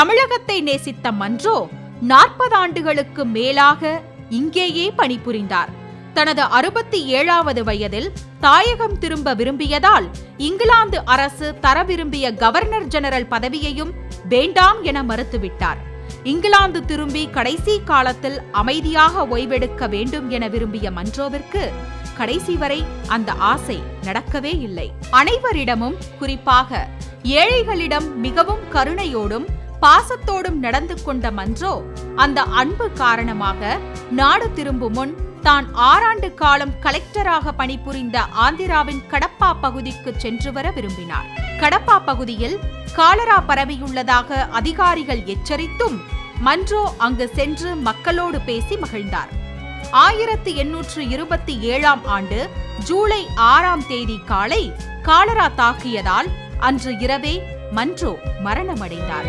தமிழகத்தை நேசித்த மன்றோ 40 ஆண்டுகளுக்கு மேலாக இங்கேயே பணிபுரிந்தார். தனது 67வது வயதில் தாயகம் திரும்ப விரும்பியதால் இங்கிலாந்து அரசு தர விரும்பிய கவர்னர் ஜெனரல் பதவியையும் வேண்டாம் என மறுத்துவிட்டார். இங்கிலாந்து திரும்பி கடைசி காலத்தில் அமைதியாக ஓய்வெடுக்க வேண்டும் என விரும்பிய மன்றோவிற்கு கடைசி வரை அந்த ஆசை நடக்கவே இல்லை. அனைவரிடமும், குறிப்பாக ஏழைகளிடம் மிகவும் கருணையோடும் பாசத்தோடும் நடந்து கொண்ட மன்றோ அந்த அன்பு காரணமாக நாடு திரும்பும் முன் தான் 6 ஆண்டு காலம் கலெக்டராக பணிபுரிந்த ஆந்திராவின் கடப்பா பகுதிக்கு சென்று வர விரும்பினார். கடப்பா பகுதியில் காலரா பரவியுள்ளதாக அதிகாரிகள் எச்சரித்தும் மன்றோ அங்கு சென்று மக்களோடு பேசி மகிழ்ந்தார். 1827ஆம் ஆண்டு ஜூலை 6ஆம் தேதி காலை காலரா தாக்கியதால் அன்று இரவே மன்றோ மரணமடைந்தார்.